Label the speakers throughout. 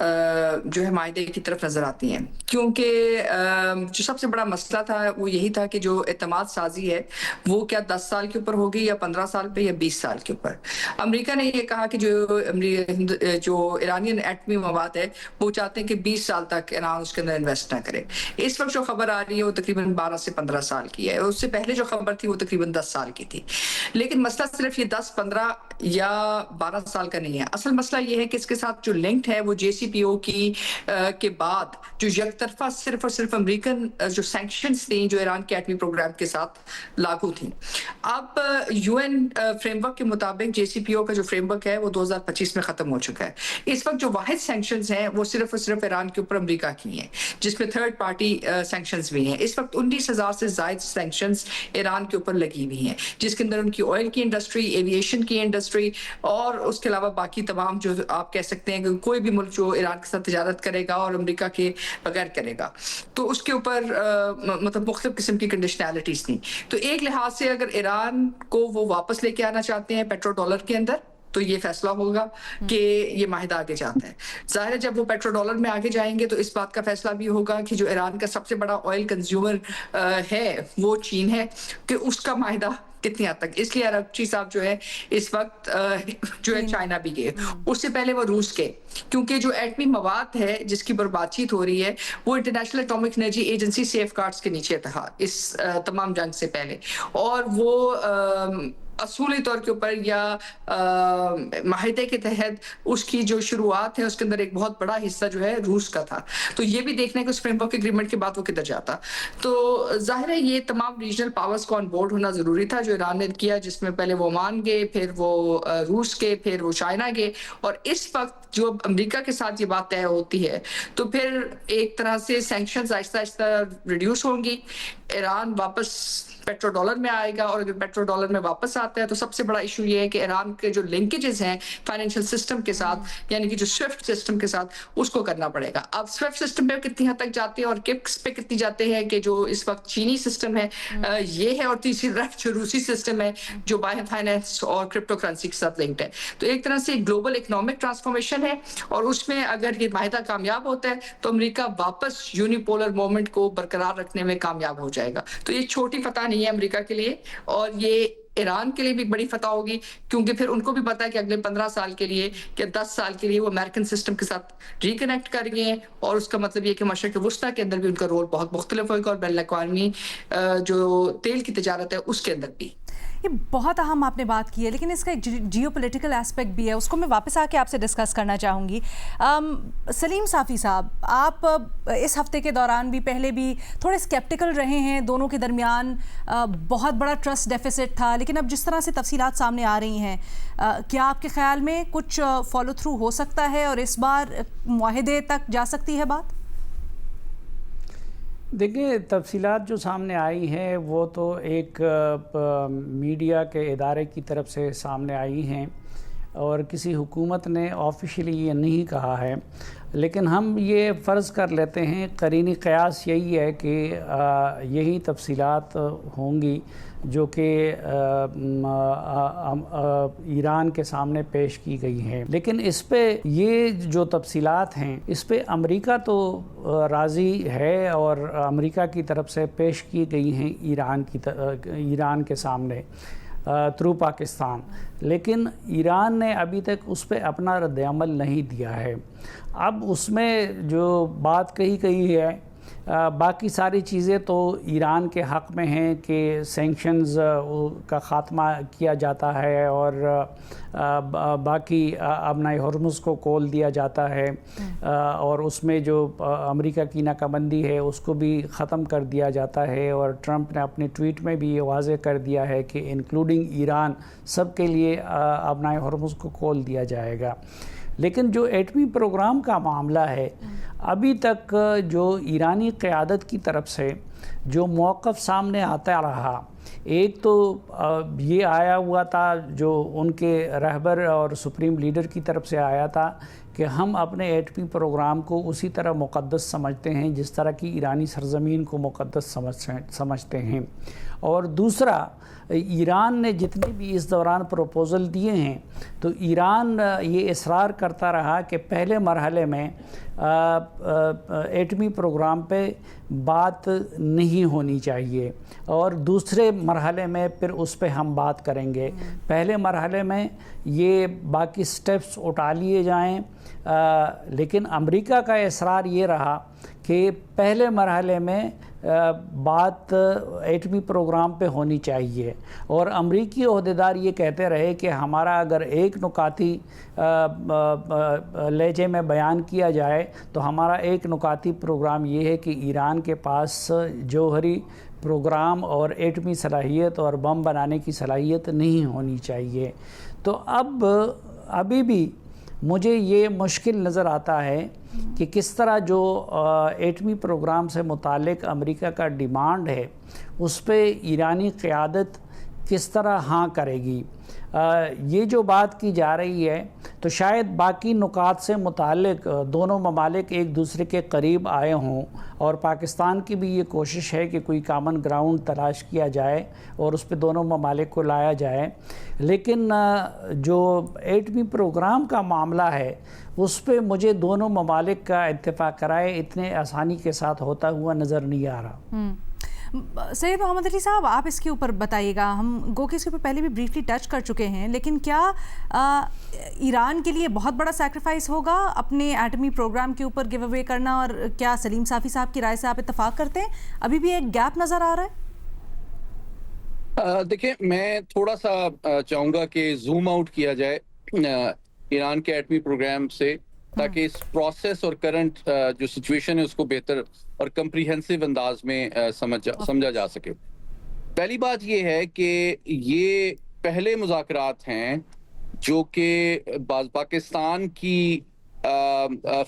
Speaker 1: جو ہے معاہدے کی طرف نظر آتی ہیں، کیونکہ جو سب سے بڑا مسئلہ تھا وہ یہی تھا کہ جو اعتماد سازی ہے وہ کیا 10 سال کے اوپر ہوگی یا 15 سال پہ یا 20 سال کے اوپر۔ امریکہ نے یہ کہا کہ جو ایرانین ایٹمی مواد ہے وہ چاہتے ہیں کہ 20 سال تک ایران اس کے اندر انویسٹ نہ کرے۔ اس وقت جو خبر آ رہی ہے وہ تقریباً 12 سے 15 سال کی ہے، اس سے پہلے جو خبر تھی وہ تقریباً 10 سال کی تھی۔ لیکن مسئلہ صرف یہ 10، 15 یا 12 سال کا نہیں ہے، اصل مسئلہ یہ ہے کہ اس کے ساتھ جو لنکڈ ہے وہ JCPOA کے بعد جو یک طرفہ صرف اور صرف امریکن جو سینکشنز تھیں جو ایران کے ایٹمی پروگرام کے ساتھ لاگو تھیں۔ اب UN فریم ورک کے مطابق JCPOA کا جو فریم ورک ہے وہ 2025 میں ختم ہو چکا ہے۔ اس وقت جو واحد سینکشنز ہیں وہ صرف اور صرف ایران کے اوپر امریکہ کی ہیں، جس میں تھرڈ پارٹی سینکشنز بھی ہیں۔ اس وقت 19,000 سے زائد سینکشنز ایران کے اوپر لگی ہوئی ہیں، جس کے اندر ان کی آئل کی انڈسٹری، ایویشن کی انڈسٹری، اور اس کے علاوہ باقی تمام جو آپ کہہ سکتے ہیں کہ کوئی بھی ملک جو ایران کے ساتھ تجارت کرے گا اور امریکہ کے بغیر کرے گا تو اس کے اوپر مطلب مختلف قسم کی کنڈیشنالٹیز تھیں۔ تو ایک لحاظ سے اگر ایران کو وہ واپس لے کے آنا چاہتے ہیں پیٹرو ڈالر کے اندر تو یہ فیصلہ ہوگا کہ یہ معاہدہ آگے جاتا ہے۔ ظاہر ہے جب وہ پیٹرو ڈالر میں آگے جائیں گے تو اس بات کا فیصلہ بھی ہوگا کہ جو ایران کا سب سے بڑا آئل کنزیومر ہے وہ چین ہے، کہ اس کا معاہدہ کتنی حد تک۔ اس لیے عربچی صاحب جو ہے اس وقت جو ہے چائنا بھی گئے، اس سے پہلے وہ روس کے، کیونکہ جو ایٹمی مواد ہے جس کی بات چیت ہو رہی ہے وہ international atomic energy agency safeguards کے نیچے تھا اس تمام جنگ سے پہلے، اور وہ اصولی طور کے اوپر یا معاہدے کے تحت اس کی جو شروعات ہے اس کے اندر ایک بہت بڑا حصہ جو ہے روس کا تھا۔ تو یہ بھی دیکھنا ہے کہ اس فریم ورک ایگریمنٹ کے بعد وہ کدھر جاتا۔ تو ظاہر ہے یہ تمام ریجنل پاورز کو آن بورڈ ہونا ضروری تھا جو ایران نے کیا، جس میں پہلے وہ عمان گئے، پھر وہ روس گئے، پھر وہ چائنا گئے، اور اس وقت جو امریکہ کے ساتھ یہ بات طے ہوتی ہے تو پھر ایک طرح سے سینکشنز آہستہ آہستہ ریڈیوس ہوں گی، ایران واپس پیٹرو ڈالر میں آئے گا، اور اگر پیٹرو ڈالر میں واپس آتا ہے تو سب سے بڑا ایشو یہ ہے کہ ایران کے جو لنکیجز ہیں فائنینشیل سسٹم کے ساتھ، یعنی کہ جو سوئفٹ سسٹم کے ساتھ، اس کو کرنا پڑے گا۔ اب سوئفٹ سسٹم پہ کتنی حد تک جاتے ہیں اور کپس پہ کتنی جاتے ہیں کہ جو اس وقت چینی سسٹم ہے یہ ہے، اور تیسری طرف جو روسی سسٹم ہے جو باہر فائنینس اور کرپٹو کرنسی کے ساتھ لنکڈ ہے۔ تو ایک طرح سے گلوبل اکنامک ٹرانسفارمیشن ہے، اور اس میں اگر یہ معاہدہ کامیاب ہوتا ہے تو امریکہ واپس یونیپولر مومنٹ کو برقرار رکھنے میں کامیاب ہو جائے گا۔ تو یہ چھوٹی فتح نہیں ہے امریکہ کے لیے، اور یہ ایران کے لیے بھی بڑی فتح ہوگی، کیونکہ پھر ان کو بھی پتا ہے کہ اگلے 15 سال کے لیے یا 10 سال کے لیے وہ امریکن سسٹم کے ساتھ ریکنیکٹ کر گئے ہیں، اور اس کا مطلب یہ کہ مشرق وسطیٰ کے اندر بھی ان کا رول بہت مختلف ہوگا، اور بین الاقوامی جو تیل کی تجارت ہے اس کے اندر بھی۔
Speaker 2: یہ بہت اہم آپ نے بات کی ہے، لیکن اس کا ایک جیو پولیٹیکل ایسپیکٹ بھی ہے، اس کو میں واپس آ کے آپ سے ڈسکس کرنا چاہوں گی۔ سلیم صافی صاحب، آپ اس ہفتے کے دوران بھی پہلے بھی تھوڑے اسکیپٹیکل رہے ہیں، دونوں کے درمیان بہت بڑا ٹرسٹ ڈیفیسٹ تھا، لیکن اب جس طرح سے تفصیلات سامنے آ رہی ہیں، کیا آپ کے خیال میں کچھ فالو تھرو ہو سکتا ہے اور اس بار معاہدے تک جا سکتی ہے بات؟
Speaker 3: دیکھیں، تفصیلات جو سامنے آئی ہیں وہ تو ایک میڈیا کے ادارے کی طرف سے سامنے آئی ہیں، اور کسی حکومت نے آفیشلی یہ نہیں کہا ہے، لیکن ہم یہ فرض کر لیتے ہیں، قرینی قیاس یہی ہے کہ یہی تفصیلات ہوں گی جو کہ ایران کے سامنے پیش کی گئی ہیں۔ لیکن اس پہ یہ جو تفصیلات ہیں اس پہ امریکہ تو راضی ہے، اور امریکہ کی طرف سے پیش کی گئی ہیں ایران کے سامنے تھرو پاکستان، لیکن ایران نے ابھی تک اس پہ اپنا رد عمل نہیں دیا ہے۔ اب اس میں جو بات کہی گئی ہے، باقی ساری چیزیں تو ایران کے حق میں ہیں کہ سینکشنز کا خاتمہ کیا جاتا ہے، اور باقی ابنائے ہرمز کو کھول دیا جاتا ہے، اور اس میں جو امریکہ کی ناکابندی ہے اس کو بھی ختم کر دیا جاتا ہے، اور ٹرمپ نے اپنے ٹویٹ میں بھی یہ واضح کر دیا ہے کہ انکلوڈنگ ایران سب کے لیے ابنائے ہرمز کو کھول دیا جائے گا۔ لیکن جو ایٹمی پروگرام کا معاملہ ہے، ابھی تک جو ایرانی قیادت کی طرف سے جو موقف سامنے آتا رہا، ایک تو یہ آیا ہوا تھا جو ان کے رہبر اور سپریم لیڈر کی طرف سے آیا تھا کہ ہم اپنے ایٹمی پروگرام کو اسی طرح مقدس سمجھتے ہیں جس طرح کی ایرانی سرزمین کو مقدس سمجھتے ہیں. اور دوسرا، ایران نے جتنے بھی اس دوران پروپوزل دیے ہیں تو ایران یہ اصرار کرتا رہا کہ پہلے مرحلے میں ایٹمی پروگرام پہ بات نہیں ہونی چاہیے اور دوسرے مرحلے میں پھر اس پہ ہم بات کریں گے. پہلے مرحلے میں یہ باقی سٹیپس اٹھا لیے جائیں، لیکن امریکہ کا اصرار یہ رہا کہ پہلے مرحلے میں بات ایٹمی پروگرام پہ ہونی چاہیے. اور امریکی عہدیدار یہ کہتے رہے کہ ہمارا اگر ایک نکاتی لہجے میں بیان کیا جائے تو ہمارا ایک نکاتی پروگرام یہ ہے کہ ایران کے پاس جوہری پروگرام اور ایٹمی صلاحیت اور بم بنانے کی صلاحیت نہیں ہونی چاہیے. تو ابھی بھی مجھے یہ مشکل نظر آتا ہے کہ کس طرح جو ایٹمی پروگرام سے متعلق امریکہ کا ڈیمانڈ ہے اس پہ ایرانی قیادت کس طرح ہاں کرے گی. یہ جو بات کی جا رہی ہے تو شاید باقی نکات سے متعلق دونوں ممالک ایک دوسرے کے قریب آئے ہوں اور پاکستان کی بھی یہ کوشش ہے کہ کوئی کامن گراؤنڈ تلاش کیا جائے اور اس پہ دونوں ممالک کو لایا جائے. لیکن جو ایٹمی پروگرام کا معاملہ ہے اس پہ مجھے دونوں ممالک کا اتفاق رائے اتنے آسانی کے ساتھ ہوتا ہوا نظر نہیں آ رہا.
Speaker 2: سید محمد علی صاحب، آپ اس کے اوپر بتائیے گا. ہم گو کہ اس کے اوپر پہلے بھی بریفلی ٹچ کر چکے ہیں، لیکن کیا ایران کے لیے بہت بڑا سیکریفائس ہوگا اپنے ایٹمی پروگرام کے اوپر گیو اوے کرنا، اور کیا سلیم صافی صاحب کی رائے سے آپ اتفاق کرتے ہیں؟ ابھی بھی ایک گیپ نظر آ رہا ہے.
Speaker 4: دیکھیں، میں تھوڑا سا چاہوں گا کہ زوم آؤٹ کیا جائے ایران کے ایٹمی پروگرام سے، تاکہ اس پروسیس اور کرنٹ جو سچویشن ہے اس کو بہتر اور کمپریہنسو انداز میں سمجھا جا سکے. پہلی بات یہ ہے کہ یہ پہلے مذاکرات ہیں جو کہ پاکستان کی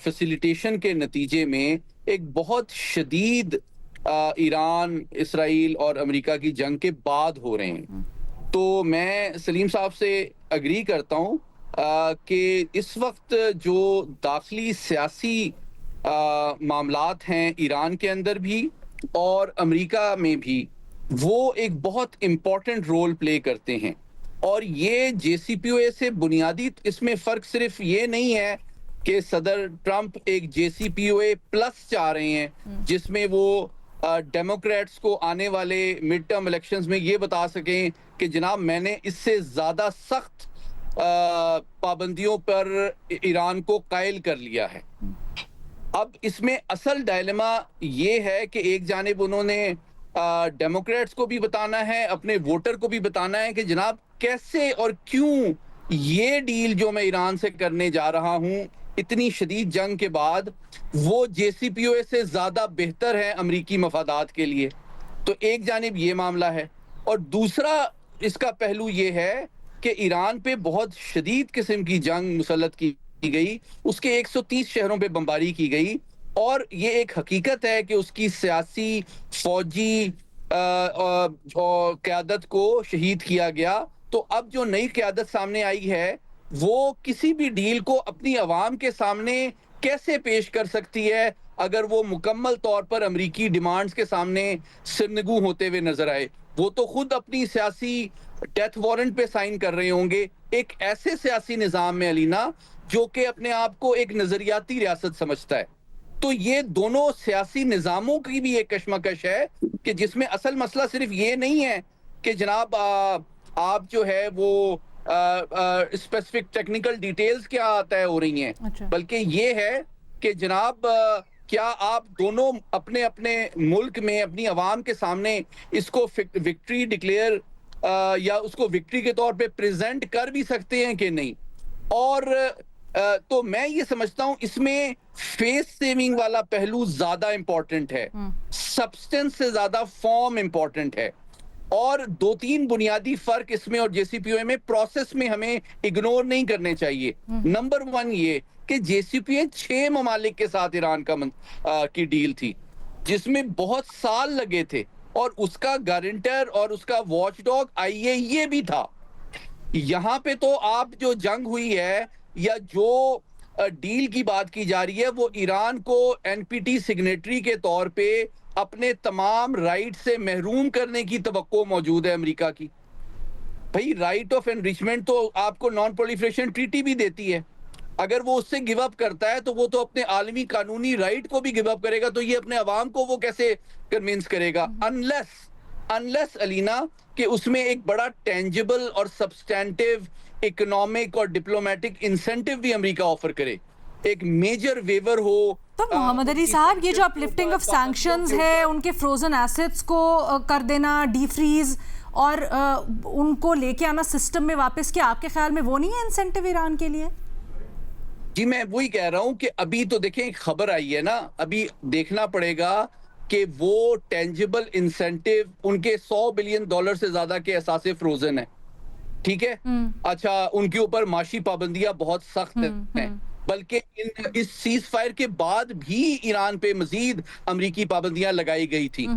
Speaker 4: فیسیلیٹیشن کے نتیجے میں ایک بہت شدید ایران، اسرائیل اور امریکہ کی جنگ کے بعد ہو رہے ہیں. تو میں سلیم صاحب سے اگری کرتا ہوں کہ اس وقت جو داخلی سیاسی معاملات ہیں ایران کے اندر بھی اور امریکہ میں بھی، وہ ایک بہت امپورٹنٹ رول پلے کرتے ہیں. اور یہ جے سی پی او اے سے بنیادی اس میں فرق صرف یہ نہیں ہے کہ صدر ٹرمپ ایک جے سی پی او اے پلس چاہ رہے ہیں جس میں وہ ڈیموکریٹس کو آنے والے مڈ ٹرم الیکشنز میں یہ بتا سکیں کہ جناب میں نے اس سے زیادہ سخت پابندیوں پر ایران کو قائل کر لیا ہے. اب اس میں اصل ڈائلیما یہ ہے کہ ایک جانب انہوں نے ڈیموکریٹس کو بھی بتانا ہے، اپنے ووٹر کو بھی بتانا ہے کہ جناب کیسے اور کیوں یہ ڈیل جو میں ایران سے کرنے جا رہا ہوں اتنی شدید جنگ کے بعد وہ جے سی پی او اے سے زیادہ بہتر ہے امریکی مفادات کے لیے. تو ایک جانب یہ معاملہ ہے، اور دوسرا اس کا پہلو یہ ہے کہ ایران پہ بہت شدید قسم کی جنگ مسلط کی گئی، اس کے 130 شہروں پہ بمباری کی گئی، اور یہ ایک حقیقت ہے کہ اس کی سیاسی، فوجی قیادت کو شہید کیا گیا. تو اب جو نئی قیادت سامنے آئی ہے وہ کسی بھی ڈیل کو اپنی عوام کے سامنے کیسے پیش کر سکتی ہے اگر وہ مکمل طور پر امریکی ڈیمانڈز کے سامنے سرنگو ہوتے ہوئے نظر آئے. وہ تو خود اپنی سیاسی ڈیتھ وارنٹ پہ سائن کر رہے ہوں گے ایک ایسے سیاسی نظام میں علینا جو کہ اپنے آپ کو ایک نظریاتی ریاست سمجھتا ہے. تو یہ دونوں سیاسی نظاموں کی بھی ایک کشمکش ہے کہ جس میں اصل مسئلہ صرف یہ نہیں ہے کہ جناب آپ جو ہے وہ اسپیسیفک ٹیکنیکل ڈیٹیلز کیا طے ہو رہی ہیں، بلکہ یہ ہے کہ جناب کیا آپ دونوں اپنے اپنے ملک میں اپنی عوام کے سامنے اس کو وکٹری ڈکلیئر یا اس کو وکٹری کے طور پہ پریزنٹ کر بھی سکتے ہیں کہ نہیں. اور تو میں یہ سمجھتا ہوں اس میں فیس سیونگ والا پہلو زیادہ امپورٹنٹ ہے، سبسٹنس سے زیادہ فارم امپورٹنٹ ہے. اور 2-3 بنیادی فرق اس میں اور جے سی پی او اے میں پروسیس میں ہمیں اگنور نہیں کرنے چاہیے. نمبر 1 یہ کہ جے سی پی او اے 6 ممالک کے ساتھ ایران کی ڈیل تھی جس میں بہت سال لگے تھے، اور اس کا گارنٹر اور اس کا واچ ڈاگ آئی اے ای بھی تھا. یہاں پہ تو آپ جو جنگ ہوئی ہے یا جو ڈیل کی بات کی جا رہی ہے وہ ایران کو NPT سگنیٹری کے طور پہ اپنے تمام رائٹ سے محروم کرنے کی توقع موجود ہے امریکا کی. بھئی رائٹ آف انریچمنٹ تو آپ کو نان پرولیفریشن ٹریٹی بھی دیتی ہے. اگر وہ اس سے گیو اپ کرتا ہے تو وہ تو اپنے عالمی قانونی رائٹ کو بھی گیو اپ کرے گا, تو یہ اپنے عوام کو وہ کیسے کنونس کرے گا؟ انلیس الینا کہ اس میں ایک بڑا ٹینجبل اور سبسٹینٹیو اکنامک اور ڈپلومیٹک انسینٹیو بھی امریکہ آفر کرے, ایک میجر ویور ہو.
Speaker 2: تو محمد علی صاحب, یہ جو اپ لفٹنگ آف سینکشنز ہے, ان کے فروزن ایسٹس کو کر دینا, ڈی فریز اور ان کو لے کے آنا سسٹم میں واپس, کیا آپ کے خیال میں وہ نہیں ہے انسینٹیو ایران کے لیے؟
Speaker 4: جی میں وہی کہہ رہا ہوں کہ ابھی تو دیکھیں ایک خبر آئی ہے نا, ابھی دیکھنا پڑے گا کہ وہ ٹینجبل انسینٹیو ان کے $100 بلین سے زیادہ کے اثاثے فروزن ہیں, ٹھیک ہے. اچھا, ان کے اوپر معاشی پابندیاں بہت سخت ہیں, بلکہ اس سیز فائر کے بعد بھی ایران پہ مزید امریکی پابندیاں لگائی گئی تھی.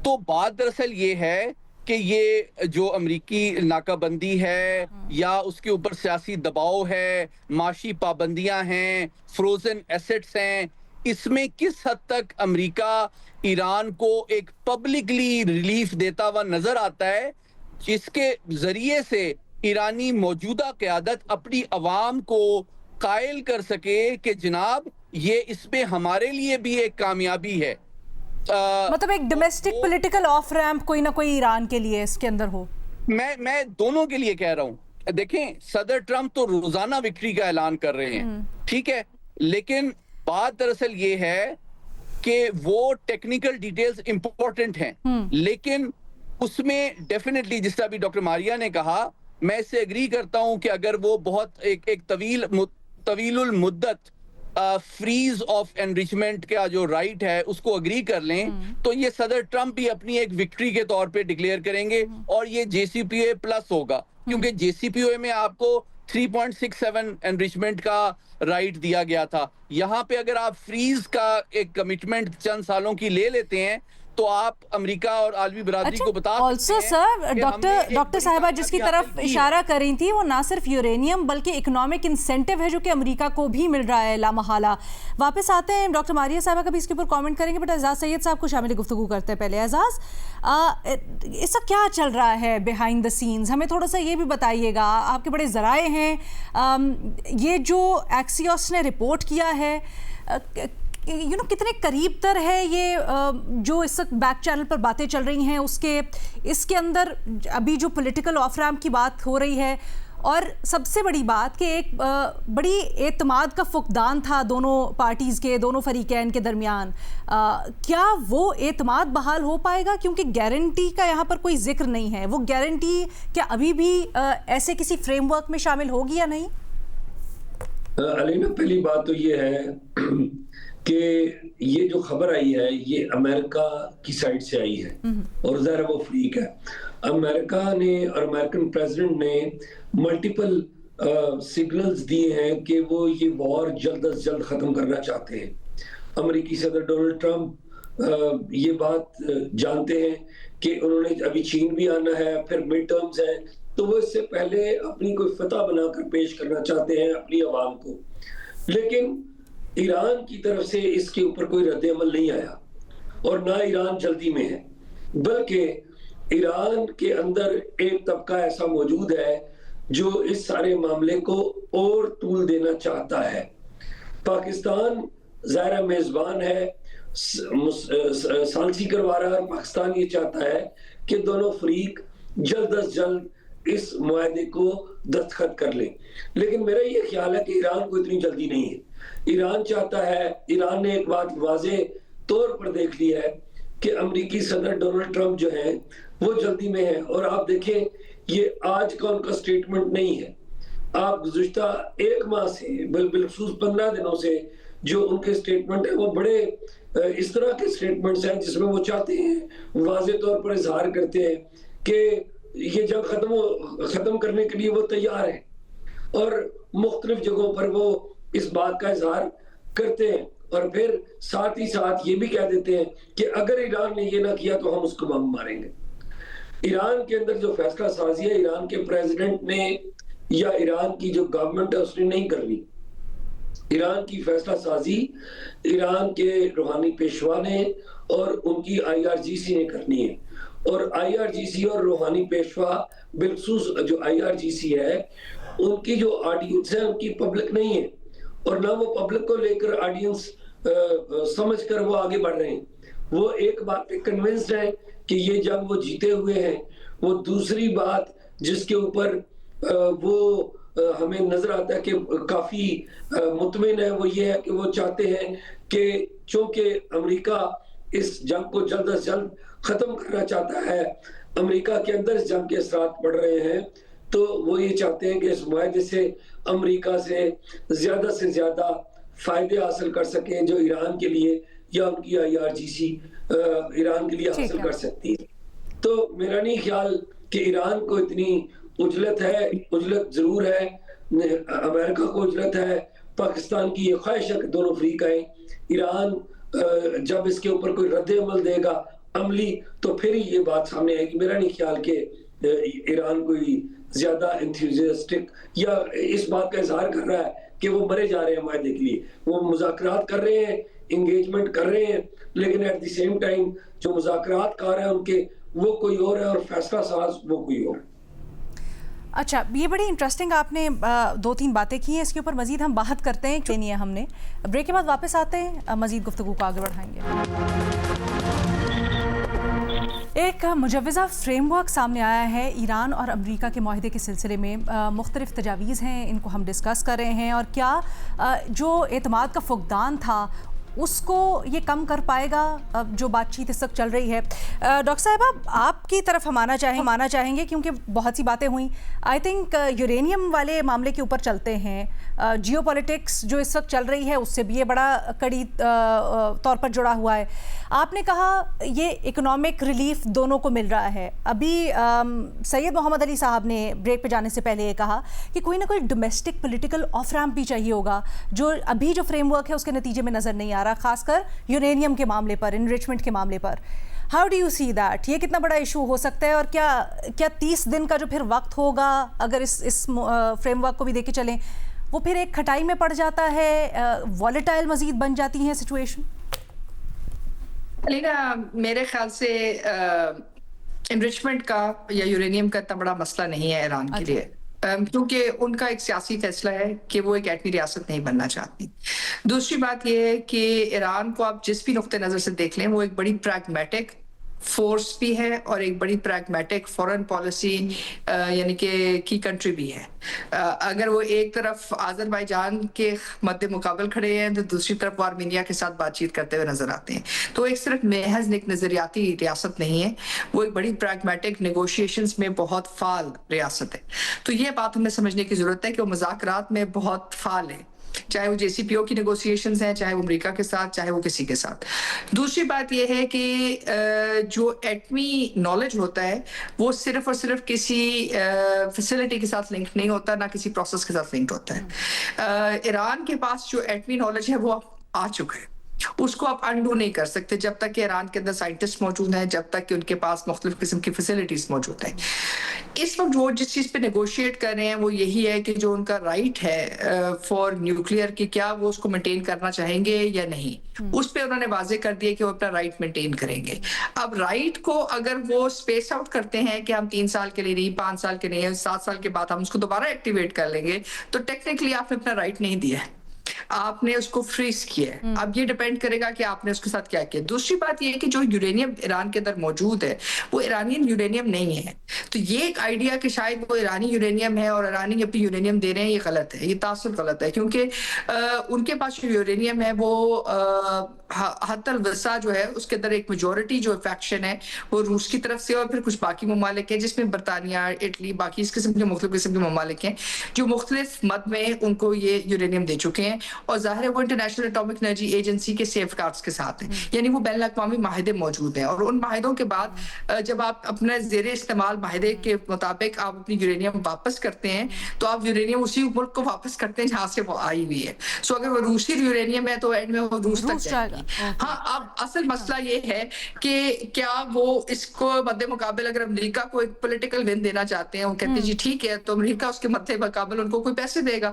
Speaker 4: تو بات دراصل یہ ہے کہ یہ جو امریکی ناکہ بندی ہے یا اس کے اوپر سیاسی دباؤ ہے, معاشی پابندیاں ہیں, فروزن ایسٹس ہیں, اس میں کس حد تک امریکہ ایران کو ایک پبلکلی ریلیف دیتا ہوا نظر آتا ہے, جس کے ذریعے سے ایرانی موجودہ قیادت اپنی عوام کو قائل کر سکے کہ جناب یہ اس میں ہمارے لیے بھی ایک کامیابی ہے.
Speaker 2: مطلب ایک ڈومیسٹک پولیٹیکل آف ریمپ کوئی نہ کوئی ایران کے لیے اس کے اندر ہو.
Speaker 4: میں دونوں کے لیے کہہ رہا ہوں. دیکھیں صدر ٹرمپ تو روزانہ وکٹری کا اعلان کر رہے ہیں, ٹھیک ہے, لیکن بات دراصل یہ ہے کہ وہ ٹیکنیکل ڈیٹیلز امپورٹنٹ ہیں, لیکن اس میں ڈیفینیٹلی جس طرح بھی ڈاکٹر ماریا نے کہا, میں اس سے ایگری کرتا ہوں کہ اگر وہ بہت ایک طویل المدت فریز آف انریچمنٹ کا جو رائٹ ہے اس کو اگری کر لیں, تو یہ صدر ٹرمپ بھی اپنی ایک وکٹری کے طور پہ ڈکلیئر کریں گے, اور یہ JCPOA پلس ہوگا, کیونکہ JCPOA میں آپ کو 3.67 انریچمنٹ کا رائٹ دیا گیا تھا. یہاں پہ اگر آپ فریز کا ایک کمٹمنٹ چند سالوں کی لے لیتے ہیں تو آپ امریکہ اور عالمی برادری کو بتا
Speaker 2: سکتے ہیں. سر ڈاکٹر صاحبہ جس کی طرف اشارہ کر رہی تھی وہ نہ صرف یورینیم بلکہ اکنامک انسینٹیو ہے جو کہ امریکہ کو بھی مل رہا ہے لامحالہ. واپس آتے ہیں, ڈاکٹر ماریا صاحبہ کا بھی اس کے اوپر کامنٹ کریں گے, بٹ اعزاز سید صاحب کو شامل گفتگو کرتے ہیں. پہلے اعزاز, اس کا کیا چل رہا ہے بیہائنڈ دا سینز, ہمیں تھوڑا سا یہ بھی بتائیے گا. آپ کے بڑے ذرائع ہیں, یہ جو ایکسیوس نے رپورٹ کیا ہے کتنے قریب تر ہے یہ جو اس وقت بیک چینل پر باتیں چل رہی ہیں اس کے اندر ابھی جو پولیٹیکل آف ریمپ کی بات ہو رہی ہے, اور سب سے بڑی بات کہ ایک بڑی اعتماد کا فقدان تھا دونوں پارٹیز کے, دونوں فریقین کے درمیان, کیا وہ اعتماد بحال ہو پائے گا؟ کیونکہ گارنٹی کا یہاں پر کوئی ذکر نہیں ہے, وہ گارنٹی کیا ابھی بھی ایسے کسی فریم ورک میں شامل ہوگی یا نہیں؟
Speaker 5: علینا, پہلی بات تو یہ ہے کہ یہ جو خبر آئی ہے یہ امریکہ کی سائٹ سے آئی ہے, اور ظاہر وہ فریق ہے. امریکہ نے اور امریکن پریزیڈنٹ نے ملٹیپل سگنلز دیے ہیں کہ وہ یہ وار جلد از جلد ختم کرنا چاہتے ہیں. امریکی صدر ڈونلڈ ٹرمپ یہ بات جانتے ہیں کہ انہوں نے ابھی چین بھی آنا ہے, پھر مڈ ٹرمز ہیں, تو وہ اس سے پہلے اپنی کوئی فتح بنا کر پیش کرنا چاہتے ہیں اپنی عوام کو. لیکن ایران کی طرف سے اس کے اوپر کوئی رد عمل نہیں آیا, اور نہ ایران جلدی میں ہے, بلکہ ایران کے اندر ایک طبقہ ایسا موجود ہے جو اس سارے معاملے کو اور طول دینا چاہتا ہے. پاکستان ظاہر میزبان ہے, ثالثی کروا رہا ہے, پاکستان یہ چاہتا ہے کہ دونوں فریق جلد از جلد اس معاہدے کو دستخط کر لیں. لیکن میرا یہ خیال ہے کہ ایران کو اتنی جلدی نہیں ہے. ایران چاہتا ہے, ایران نے ایک بات واضح طور پر دیکھ لی ہے کہ امریکی صدر ڈونلڈ ٹرمپ جو ہیں وہ جلدی میں ہیں, اور آپ دیکھیں یہ آج کا ان کا سٹیٹمنٹ نہیں ہے, آپ گزشتہ ایک ماہ سے بالخصوص 15 دنوں سے جو ان کے سٹیٹمنٹ ہیں وہ بڑے اس طرح کے سٹیٹمنٹس ہیں جس میں وہ چاہتے ہیں, واضح طور پر اظہار کرتے ہیں کہ یہ جنگ ختم کرنے کے لیے وہ تیار ہیں, اور مختلف جگہوں پر وہ اس بات کا اظہار کرتے ہیں, اور پھر ساتھ ہی ساتھ یہ بھی کہہ دیتے ہیں کہ اگر ایران نے یہ نہ کیا تو ہم اس کو بم ماریں گے. ایران کے اندر جو فیصلہ سازی ہے ایران کے پریزیڈنٹ نے یا ایران کی جو گورنمنٹ ہے اس نے نہیں کرنی. ایران کی فیصلہ سازی ایران کے روحانی پیشوا نے اور ان کی IRGC نے کرنی ہے. اور IRGC اور روحانی پیشوا بالخصوص جو IRGC ہے ان کی جو آڈینس ہے ان کی پبلک نہیں ہے, اور نہ وہ پبلک کو لے کر آڈینس سمجھ کر وہ آگے بڑھ رہے ہیں. وہ ایک بات پہ کنونسڈ ہے کہ یہ جنگ وہ جیتے ہوئے ہیں. وہ دوسری بات جس کے اوپر وہ ہمیں نظر آتا ہے کہ کافی مطمئن ہے وہ یہ ہے کہ وہ چاہتے ہیں کہ چونکہ امریکہ اس جنگ کو جلد از جلد ختم کرنا چاہتا ہے, امریکہ کے اندر اس جنگ کے اثرات پڑ رہے ہیں, تو وہ یہ چاہتے ہیں کہ اس معاہدے سے امریکہ سے زیادہ فائدے حاصل کر سکیں جو ایران کے لیے یا ان کی IRGC ایران کے لیے حاصل کر سکتی ہے. تو میرا نہیں خیال کہ ایران کو اتنی اجلت ہے. اجلت ضرور ہے, امریکہ کو اجلت ہے, پاکستان کی یہ خواہش ہے کہ دونوں فریق آئیں. ایران جب اس کے اوپر کوئی رد عمل دے گا عملی تو پھر ہی یہ بات سامنے آئے گی. میرا نہیں خیال کہ ایران کوئی زیادہ انتھوزیسٹک یا اس بات کا اظہار کر رہا ہے کہ وہ مرے جا رہے ہیں معاہدے کے لیے. وہ مذاکرات کر رہے ہیں, انگیجمنٹ کر رہے ہیں, لیکن ایٹ دی سیم ٹائم جو مذاکرات کر رہے ہیں ان کے وہ کوئی اور ہے اور فیصلہ ساز وہ کوئی اور.
Speaker 2: اچھا, یہ بڑی انٹرسٹنگ آپ نے 2-3 باتیں کی ہیں, اس کے اوپر مزید ہم بات کرتے ہیں. نہیں ہے, ہم نے بریک کے بعد واپس آتے ہیں, مزید گفتگو کو آگے بڑھائیں گے. ایک مجوزہ فریم ورک سامنے آیا ہے ایران اور امریکہ کے معاہدے کے سلسلے میں. مختلف تجاویز ہیں, ان کو ہم ڈسکس کر رہے ہیں, اور کیا جو اعتماد کا فقدان تھا اس کو یہ کم کر پائے گا جو بات چیت اس وقت چل رہی ہے. ڈاکٹر صاحبہ, آپ کی طرف ہم آنا چاہیں گے کیونکہ بہت سی باتیں ہوئیں. آئی تھنک یورینیم والے معاملے کے اوپر چلتے ہیں. جیو پولیٹکس جو اس وقت چل رہی ہے اس سے بھی یہ بڑا کڑی طور پر جڑا ہوا ہے. آپ نے کہا یہ اکنامک ریلیف دونوں کو مل رہا ہے. ابھی سید محمد علی صاحب نے بریک پہ جانے سے پہلے یہ کہا کہ کوئی نہ کوئی ڈومیسٹک پولیٹیکل آف ریمپ بھی چاہیے ہوگا جو ابھی جو فریم ورک ہے اس کے نتیجے میں نظر نہیں آ رہا, خاص کر یورینیم کے معاملے پر, انریچمنٹ کے معاملے پر. How do you see that? یہ کتنا بڑا ایشو ہو سکتا ہے, اور کیا 30 دن کا جو پھر وقت ہوگا اگر اس فریم ورک کو بھی دیکھ کے چلیں وہ پھر ایک کھٹائی میں پڑ جاتا ہے, والیٹائل مزید بن جاتی ہیں سچویشن؟
Speaker 1: لینا میرے خیال سے انریچمنٹ کا یا یورینیم کا اتنا بڑا مسئلہ نہیں ہے ایران کے لیے, کیونکہ ان کا ایک سیاسی فیصلہ ہے کہ وہ ایک ایٹمی ریاست نہیں بننا چاہتی. دوسری بات یہ ہے کہ ایران کو آپ جس بھی نقطۂ نظر سے دیکھ لیں وہ ایک بڑی پریگمیٹک فورس بھی ہے اور ایک بڑی پریگمیٹک فورن پالیسی یعنی کہ کی کنٹری بھی ہے. اگر وہ ایک طرف آذربائیجان کے مد مقابل کھڑے ہیں تو دوسری طرف وہ آرمینیا کے ساتھ بات چیت کرتے ہوئے نظر آتے ہیں. تو ایک صرف محض ایک نظریاتی ریاست نہیں ہے, وہ ایک بڑی پریگمیٹک نیگوشیشنز میں بہت فعال ریاست ہے. تو یہ بات ہمیں سمجھنے کی ضرورت ہے کہ وہ مذاکرات میں بہت فعال ہے, چاہے وہ JCPOA کی نیگوسیشنز ہیں, چاہے وہ امریکہ کے ساتھ, چاہے وہ کسی کے ساتھ. دوسری بات یہ ہے کہ جو ایٹمی نالج ہوتا ہے وہ صرف اور صرف کسی فیسلٹی کے ساتھ لنک نہیں ہوتا, نہ کسی پروسیس کے ساتھ لنک ہوتا ہے. ایران کے پاس جو ایٹمی نالج ہے وہ آ چکا ہے, اس کو آپ انڈو نہیں کر سکتے جب تک کہ ایران کے اندر سائنٹسٹ موجود ہیں, جب تک کہ ان کے پاس مختلف قسم کی فیسلٹیز موجود ہیں. اس وقت وہ جس چیز پہ نیگوشیٹ کر رہے ہیں وہ یہی ہے کہ جو ان کا رائٹ ہے فار نیوکلیئر کی, کیا وہ اس کو مینٹین کرنا چاہیں گے یا نہیں. اس پہ انہوں نے واضح کر دیا کہ وہ اپنا رائٹ مینٹین کریں گے. اب رائٹ کو اگر وہ اسپیس آؤٹ کرتے ہیں کہ ہم 3 سال کے لیے نہیں, 5 سال کے نہیں, 7 سال کے بعد ہم اس کو دوبارہ ایکٹیویٹ کر لیں گے, تو ٹیکنیکلی آپ نے اپنا رائٹ نہیں دیا ہے, آپ نے اس کو فریز کیا ہے. اب یہ ڈیپینڈ کرے گا کہ آپ نے اس کے ساتھ کیا کیا. دوسری بات یہ ہے کہ جو یورینیم ایران کے اندر موجود ہے وہ ایرانین یورینیم نہیں ہے. تو یہ ایک آئیڈیا کہ شاید وہ ایرانی یورینیم ہے اور ایرانی اپنی یورینیم دے رہے ہیں, یہ غلط ہے, یہ تاثر غلط ہے. کیونکہ ان کے پاس جو یورینیم ہے وہ حت الوسع جو ہے اس کے اندر ایک میجورٹی جو فیکشن ہے وہ روس کی طرف سے اور پھر کچھ باقی ممالک ہیں جس میں برطانیہ, اٹلی, باقی اس قسم کے مختلف قسم کے ممالک ہیں جو مختلف مد میں ان کو یہ یورینیم دے چکے ہیں. اور ظاہر ہے وہ انٹرنیشنل اٹامک انرجی ایجنسی کے سیف گارڈز کے ساتھ ہیں, یعنی وہ بین الاقوامی معاہدے موجود ہیں. اور ان معاہدوں کے بعد جب آپ اپنے زیر استعمال معاہدے کے مطابق آپ اپنی یورینیم واپس کرتے ہیں تو آپ یورینیم اسی ملک کو واپس کرتے ہیں جہاں سے وہ آئی ہوئی ہے. سو اگر وہ روسی یورینیم ہے تو اینڈ میں وہ روس تک جائے گی. ہاں, اب اصل مسئلہ یہ ہے کہ کیا وہ اس کو مد مقابل اگر امریکہ کو ایک پولیٹیکل ون دینا چاہتے ہیں, وہ کہتے ہیں جی ٹھیک ہے, تو امریکہ اس کے مد مقابل ان کو کوئی پیسے دے گا.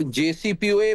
Speaker 4: JCPOA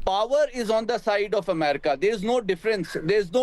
Speaker 4: power is on the side of America. There is no difference. There is no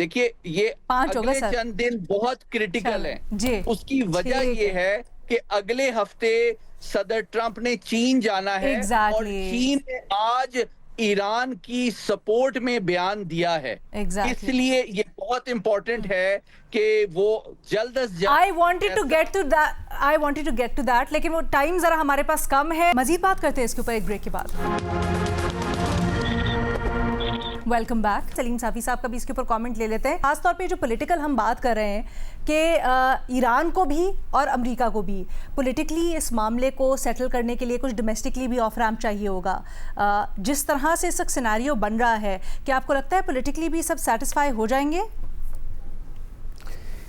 Speaker 4: دیکھیے یہ
Speaker 2: 5 ہوگا
Speaker 4: اگلے
Speaker 2: سر.
Speaker 4: چند دن بہت کرٹیکل ہیں.
Speaker 2: جی
Speaker 4: اس کی وجہ
Speaker 2: ٹھیک
Speaker 4: یہ ہے کہ اگلے ہفتے صدر ٹرمپ نے چین جانا ہے اور
Speaker 2: Exactly.
Speaker 4: چین نے آج ایران کی سپورٹ میں بیان دیا ہے.
Speaker 2: Exactly.
Speaker 4: اس لیے یہ بہت امپورٹنٹ ہے کہ وہ جلد از جلد
Speaker 2: I wanted to get to that لیکن وہ ٹائم ذرا ہمارے پاس کم ہے. مزید بات کرتے ہیں اس کے اوپر ایک بریک کے بعد. Welcome back. سلیم صافی صاحب کا بھی اس کے اوپر کامنٹ لے لیتے ہیں. خاص طور پہ جو پولیٹیکل ہم بات کر رہے ہیں کہ ایران کو بھی اور امریکہ کو بھی پولیٹیکلی اس معاملے کو سیٹل کرنے کے لیے کچھ ڈومیسٹکلی بھی آف ریمپ چاہیے ہوگا. جس طرح سے اس وقت سیناریو بن رہا ہے, کیا آپ کو لگتا ہے پولیٹیکلی بھی سب سیٹسفائی ہو جائیں گے؟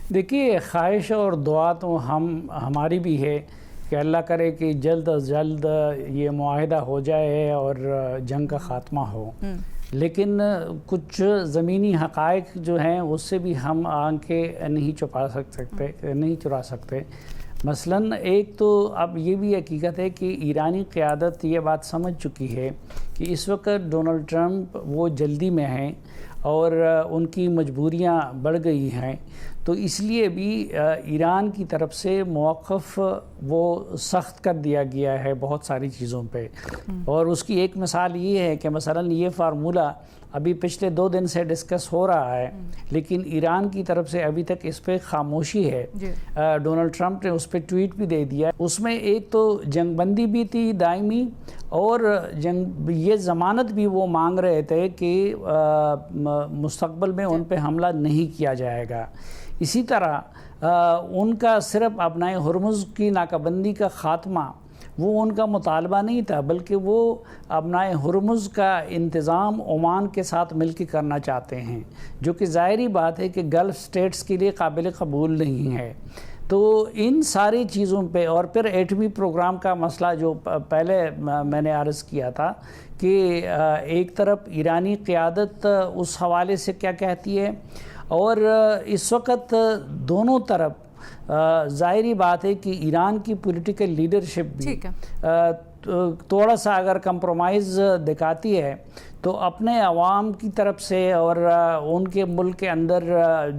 Speaker 3: دیکھیے, خواہش اور دعا تو ہماری بھی ہے کہ اللہ کرے کہ جلد از جلد یہ معاہدہ ہو جائے اور جنگ کا خاتمہ ہو. لیکن کچھ زمینی حقائق جو ہیں اس سے بھی ہم آنکھیں نہیں چرا سکتے. مثلاً ایک تو اب یہ بھی حقیقت ہے کہ ایرانی قیادت یہ بات سمجھ چکی ہے کہ اس وقت ڈونلڈ ٹرمپ وہ جلدی میں ہیں اور ان کی مجبوریاں بڑھ گئی ہیں, تو اس لیے بھی ایران کی طرف سے موقف وہ سخت کر دیا گیا ہے بہت ساری چیزوں پہ. اور اس کی ایک مثال یہ ہے کہ مثلاً یہ فارمولہ ابھی پچھلے 2 دن سے ڈسکس ہو رہا ہے لیکن ایران کی طرف سے ابھی تک اس پہ خاموشی ہے. ڈونلڈ ٹرمپ نے اس پہ ٹویٹ بھی دے دیا. اس میں ایک تو جنگ بندی بھی تھی دائمی, اور یہ ضمانت بھی وہ مانگ رہے تھے کہ مستقبل میں ان پہ حملہ نہیں کیا جائے گا. اسی طرح ان کا صرف ابنائے ہرمز کی ناکہ بندی کا خاتمہ وہ ان کا مطالبہ نہیں تھا, بلکہ وہ ابنائے ہرمز کا انتظام عمان کے ساتھ مل کے کرنا چاہتے ہیں, جو کہ ظاہری بات ہے کہ گلف سٹیٹس کے لیے قابل قبول نہیں ہے. تو ان ساری چیزوں پہ, اور پھر ایٹمی پروگرام کا مسئلہ جو پہلے میں نے عرض کیا تھا کہ ایک طرف ایرانی قیادت اس حوالے سے کیا کہتی ہے, اور اس وقت دونوں طرف ظاہری بات ہے کہ ایران کی پولیٹیکل لیڈرشپ بھی تھوڑا سا اگر کمپرومائز دکھاتی ہے تو اپنے عوام کی طرف سے اور ان کے ملک کے اندر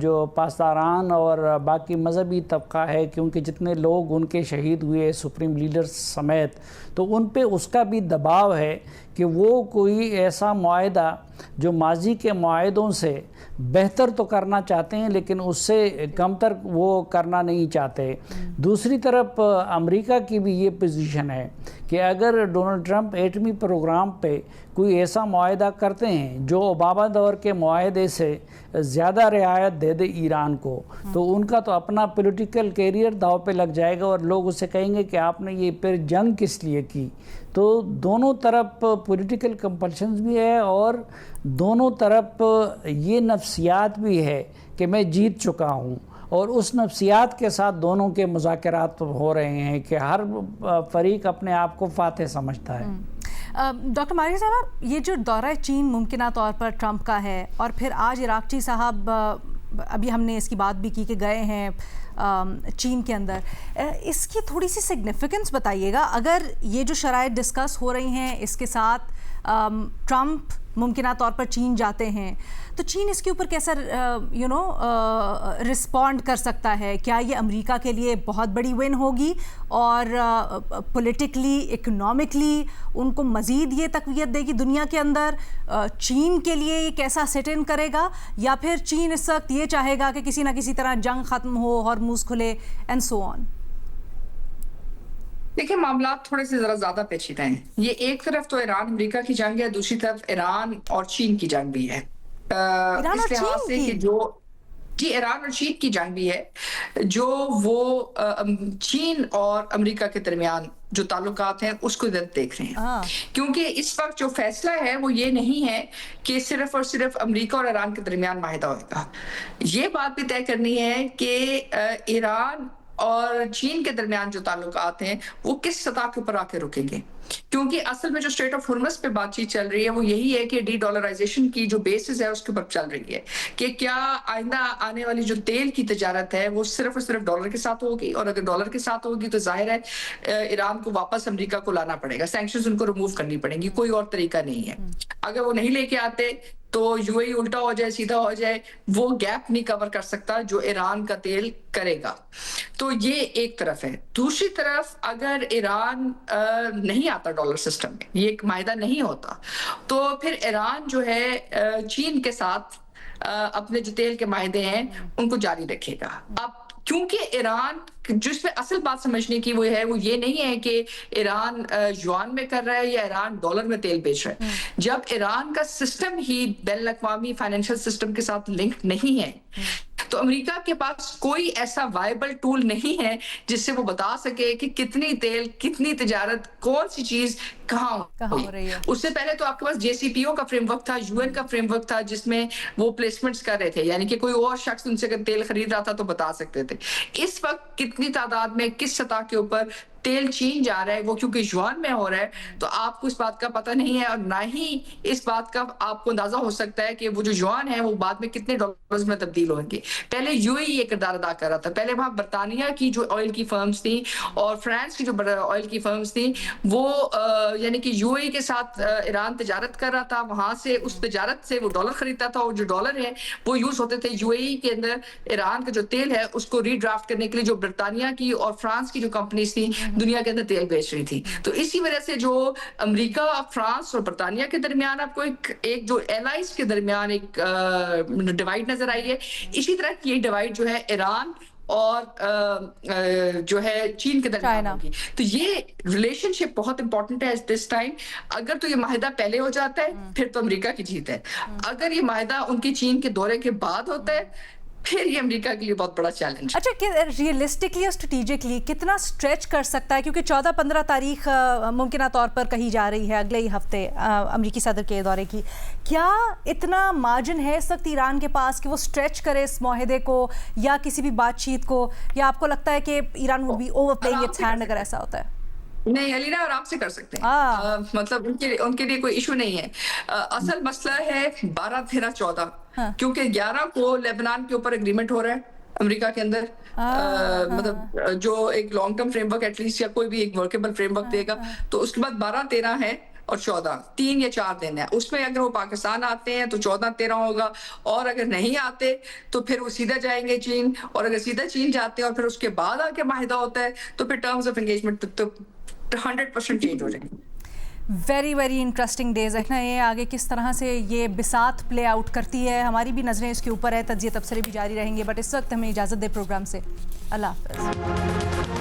Speaker 3: جو پاسداران اور باقی مذہبی طبقہ ہے, کیونکہ جتنے لوگ ان کے شہید ہوئے سپریم لیڈر سمیت, تو ان پہ اس کا بھی دباؤ ہے کہ وہ کوئی ایسا معاہدہ جو ماضی کے معاہدوں سے بہتر تو کرنا چاہتے ہیں لیکن اس سے کم تر وہ کرنا نہیں چاہتے. دوسری طرف امریکہ کی بھی یہ پوزیشن ہے کہ اگر ڈونلڈ ٹرمپ ایٹمی پروگرام پہ کوئی ایسا معاہدہ کرتے ہیں جو اوباما دور کے معاہدے سے زیادہ رعایت دے دے ایران کو, تو ان کا تو اپنا پولیٹیکل کیریئر داؤ پہ لگ جائے گا اور لوگ اسے کہیں گے کہ آپ نے یہ پھر جنگ کس لیے کی. تو دونوں طرف پولیٹیکل کمپلشنز بھی ہے اور دونوں طرف یہ نفسیات بھی ہے کہ میں جیت چکا ہوں, اور اس نفسیات کے ساتھ دونوں کے مذاکرات ہو رہے ہیں کہ ہر فریق اپنے آپ کو فاتح سمجھتا ہے.
Speaker 2: ڈاکٹر ماریہ صاحب, یہ جو دورہ چین ممکنہ طور پر ٹرمپ کا ہے, اور پھر آج عراقچی صاحب ابھی ہم نے اس کی بات بھی کی کہ گئے ہیں چین کے اندر, اس کی تھوڑی سی سگنیفیکنس بتائیے گا. اگر یہ جو شرائط ڈسکس ہو رہی ہیں اس کے ساتھ ٹرمپ ممکنہ طور پر چین جاتے ہیں, تو چین اس کے اوپر کیسا رسپونڈ کر سکتا ہے؟ کیا یہ امریکہ کے لیے بہت بڑی ون ہوگی اور پولیٹیکلی اکنامکلی ان کو مزید یہ تقویت دے گی دنیا کے اندر؟ چین کے لیے یہ کیسا سیٹ ان کرے گا, یا پھر چین اس وقت یہ چاہے گا کہ کسی نہ کسی طرح جنگ ختم ہو, ہارموز کھلے اینڈ سو آن؟
Speaker 1: دیکھیں, معاملات تھوڑے سے ذرا زیادہ پیچیدہ ہیں. یہ ایک طرف تو ایران امریکہ کی جنگ ہے, دوسری طرف ایران اور چین کی جنگ بھی ہے. اس لحاظ سے کہ جو ایران اور چین کی جنگ بھی ہے, جو وہ چین اور امریکہ کے درمیان جو تعلقات ہیں اس کو دیکھ رہے ہیں. کیونکہ اس وقت جو فیصلہ ہے وہ یہ نہیں ہے کہ صرف اور صرف امریکہ اور ایران کے درمیان معاہدہ ہوئے گا. یہ بات بھی طے کرنی ہے کہ ایران اور چین کے درمیان جو تعلقات ہیں وہ کس سطح کے اوپر آ کے رکیں گے. کیونکہ اصل میں جو اسٹریٹ آف ہارمز پہ بات چیت چل رہی ہے وہ یہی ہے کہ ڈی ڈالرائزیشن کی جو بیسز ہے اس کے اوپر چل رہی ہے کہ کیا آئندہ آنے والی جو تیل کی تجارت ہے وہ صرف اور صرف ڈالر کے ساتھ ہوگی, اور اگر ڈالر کے ساتھ ہوگی تو ظاہر ہے ایران کو واپس امریکہ کو لانا پڑے گا, سینکشنز ان کو ریموو کرنی پڑیں گی, کوئی اور طریقہ نہیں ہے. اگر وہ نہیں لے کے آتے تو UAE الٹا ہو جائے سیدھا ہو جائے وہ گیپ نہیں کور کر سکتا جو ایران کا تیل کرے گا. تو یہ ایک طرف ہے. دوسری طرف اگر ایران نہیں آتا ڈالر سسٹم میں, یہ ایک معاہدہ نہیں ہوتا, تو پھر ایران جو ہے چین کے ساتھ اپنے جو تیل کے معاہدے ہیں ان کو جاری رکھے گا. اب کیونکہ ایران جس میں اصل بات سمجھنے کی وہ ہے, وہ یہ نہیں ہے کہ ایران یوان میں کر رہا ہے یا ایران ڈالر میں تیل بیچ رہا ہے. جب ایران کا سسٹم ہی بین الاقوامی فائنینشل سسٹم کے ساتھ لنک نہیں ہے, تو امریکہ کے پاس کوئی ایسا وائبل ٹول نہیں ہے جس سے وہ بتا سکے کہ کتنی تیل, کتنی تجارت, کون سی چیز کہاں
Speaker 2: ہو رہی ہے.
Speaker 1: اس سے پہلے تو آپ کے پاس JCPO کا فریم ورک تھا, UN کا فریم ورک تھا, جس میں وہ پلیسمنٹس کر رہے تھے, یعنی کہ کوئی اور شخص ان سے اگر تیل خرید رہا تھا تو بتا سکتے تھے. اس وقت کتنی تعداد میں کس سطح کے اوپر تیل چین جا رہا ہے, وہ کیونکہ یوان میں ہو رہا ہے, تو آپ کو اس بات کا پتہ نہیں ہے, اور نہ ہی اس بات کا آپ کو اندازہ ہو سکتا ہے کہ وہ جو یوان ہے وہ بعد میں کتنے ڈالرز میں تبدیل ہوں گے. پہلے UAE یہ کردار ادا کر رہا تھا. پہلے وہاں برطانیہ کی جو آئل کی فرمز تھیں اور فرانس کی جو آئل کی فرمز تھیں, وہ یعنی کہ UAE کے ساتھ ایران تجارت کر رہا تھا, وہاں سے اس تجارت سے وہ ڈالر خریدتا تھا, اور جو ڈالر ہے وہ یوز ہوتے تھے UAE کے اندر ایران کا جو تیل ہے اس کو ری ڈرافٹ کرنے کے لیے, جو برطانیہ کی اور فرانس کی جو کمپنیز تھیں دنیا کے اندر تیل بیچ رہی تھی. تو اسی وجہ سے جو امریکہ, فرانس اور برطانیہ کے درمیان آپ کو ایک جو ایلائز کے درمیان ایک ڈیوائڈ نظر آئی ہے, اسی طرح کی ڈیوائڈ جو ہے ایران اور جو ہے چین کے درمیان ہوگی. تو یہ ریلیشن شپ بہت امپورٹنٹ ہے ایٹ دس ٹائم. اگر تو یہ معاہدہ پہلے ہو جاتا ہے پھر تو امریکہ کی جیت ہے. اگر یہ معاہدہ ان کی چین کے دورے کے بعد ہوتا ہے پھر یہ امریکہ کے لیے بہت بڑا چیلنج.
Speaker 2: اچھا, کہ ریئلسٹکلی اور اسٹریٹجکلی کتنا اسٹریچ کر سکتا ہے, کیونکہ 14-15 تاریخ ممکنہ طور پر کہی جا رہی ہے اگلے ہی ہفتے امریکی صدر کے دورے کی, کیا اتنا مارجن ہے اس وقت ایران کے پاس کہ وہ اسٹریچ کرے اس معاہدے کو یا کسی بھی بات چیت کو, یا آپ کو لگتا ہے کہ Iran will be overplaying its hand اگر ایسا ہوتا ہے؟
Speaker 1: نہیں, علینا آرام سے کر سکتے ہیں, مطلب ان کے لیے کوئی ایشو نہیں ہے. اصل مسئلہ ہے 12, 13, 14, کیونکہ 11 کو لیبنان کے اوپر اگریمنٹ ہو رہا ہے امریکہ کے اندر, مطلب جو ایک long term framework at least یا کوئی بھی ایک ورکیبل فریم ورک دے گا. تو اس کے بعد 12, 13 ہے اور 14, 3 یا 4 دن ہے. اس میں اگر وہ پاکستان آتے ہیں تو 14, 13 ہوگا, اور اگر نہیں آتے تو پھر وہ سیدھا جائیں گے چین, اور اگر سیدھا چین جاتے ہیں اور پھر اس کے بعد آ کے معاہدہ ہوتا ہے تو پھر ٹرمز آف انگیجمنٹ تو 100% چینج ہو جائیں گے.
Speaker 2: Very very interesting days. دیکھنا یہ آگے کس طرح سے یہ بساط پلے آؤٹ کرتی ہے, ہماری بھی نظریں اس کے اوپر ہے, تجزیے تبصرے بھی جاری رہیں گے, بٹ اس وقت ہمیں اجازت دے پروگرام سے. اللہ حافظ.